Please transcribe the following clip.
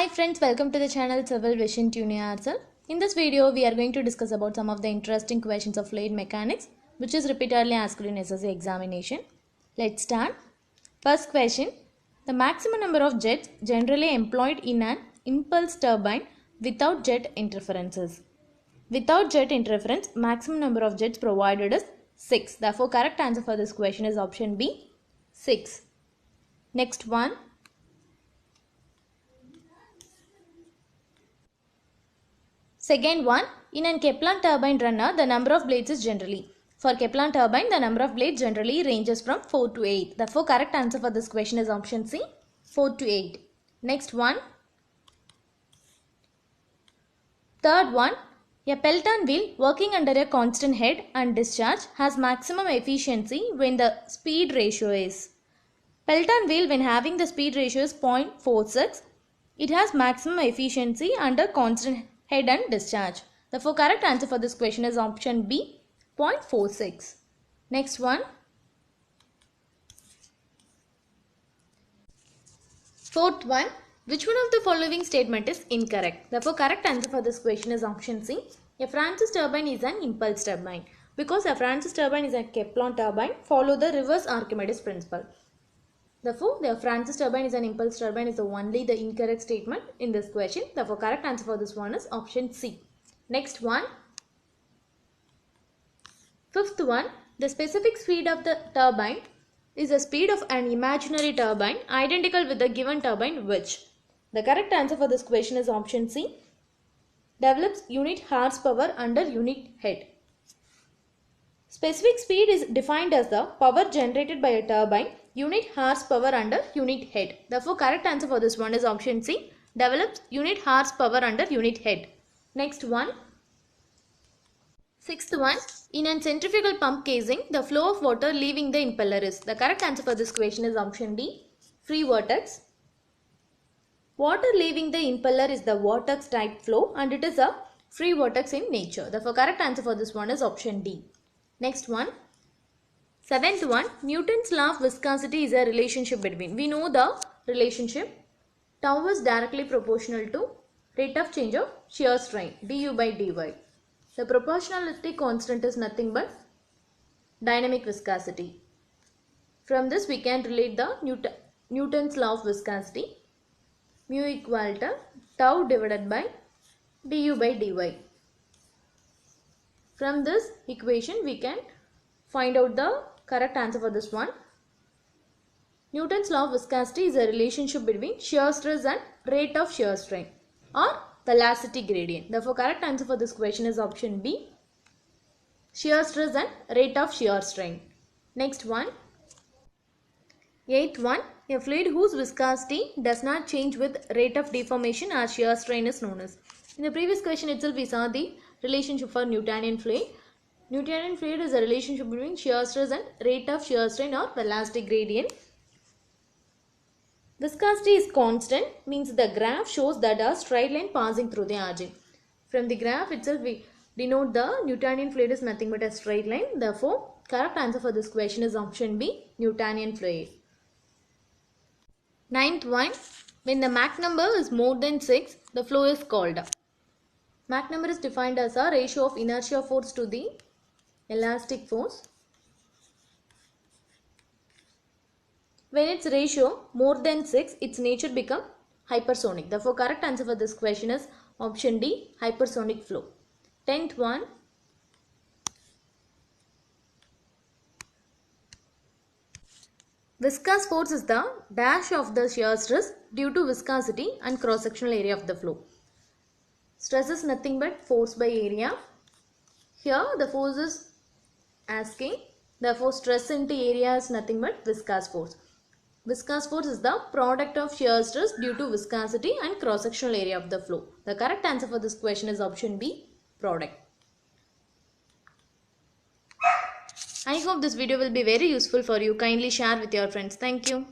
Hi friends, welcome to the channel Civil Vision Tuning. In this video, we are going to discuss about some of the interesting questions of fluid mechanics, which is repeatedly asked in SSC examination. Let's start. First question: the maximum number of jets generally employed in an impulse turbine without jet interferences. Without jet interference, maximum number of jets provided is 6. Therefore, correct answer for this question is option B, 6. Next one. Second one, in an Kaplan turbine runner, the number of blades is generally. For Kaplan turbine, the number of blades generally ranges from 4 to 8. Therefore, correct answer for this question is option C, 4 to 8. Next one. Third one, a Pelton wheel working under a constant head and discharge has maximum efficiency when the speed ratio is. Pelton wheel, when having the speed ratio is 0.46, it has maximum efficiency under constant head and discharge. Therefore, correct answer for this question is option B, 0.46. Next one. Fourth one. Which one of the following statement is incorrect? Therefore, correct answer for this question is option C. A Francis turbine is an impulse turbine. Because a Francis turbine is a Kaplan turbine, follow the reverse Archimedes principle. Therefore, the Francis turbine is an impulse turbine is only the incorrect statement in this question. Therefore, correct answer for this one is option C. Next one. Fifth one. The specific speed of the turbine is the speed of an imaginary turbine identical with the given turbine which. The correct answer for this question is option C. Develops unit horsepower under unit head. Specific speed is defined as the power generated by a turbine unit horsepower under unit head. Therefore, correct answer for this one is option C. Develops unit horsepower under unit head. Next one. Sixth one. In a centrifugal pump casing, the flow of water leaving the impeller is. The correct answer for this question is option D. Free vortex. Water leaving the impeller is the vortex type flow and it is a free vortex in nature. Therefore, correct answer for this one is option D. Next one. Seventh one, Newton's law of viscosity is a relationship between. We know the relationship. Tau is directly proportional to rate of change of shear strain, du by dy. The proportionality constant is nothing but dynamic viscosity. From this we can relate the Newton's law of viscosity. Mu equal to tau divided by du by dy. From this equation we can find out the correct answer for this one. Newton's law of viscosity is a relationship between shear stress and rate of shear strain or velocity gradient. Therefore, correct answer for this question is option B. Shear stress and rate of shear strain. Next one. Eighth one. A fluid whose viscosity does not change with rate of deformation or shear strain is known as. In the previous question itself we saw the relationship for Newtonian fluid. Newtonian fluid is a relationship between shear stress and rate of shear strain or velocity gradient. Viscosity is constant means the graph shows that a straight line passing through the origin. From the graph itself we denote the Newtonian fluid is nothing but a straight line. Therefore, correct answer for this question is option B, Newtonian fluid. Ninth one, when the Mach number is more than 6, the flow is called. Mach number is defined as a ratio of inertia force to the elastic force. When its ratio more than 6, its nature becomes hypersonic. Therefore, correct answer for this question is option D, hypersonic flow. 10th one. Viscous force is the dash of the shear stress due to viscosity and cross-sectional area of the flow. Stress is nothing but force by area. Here the force is asking. Therefore, stress into area is nothing but viscous force. Viscous force is the product of shear stress due to viscosity and cross-sectional area of the flow. The correct answer for this question is option B, product. I hope this video will be very useful for you. Kindly share with your friends. Thank you.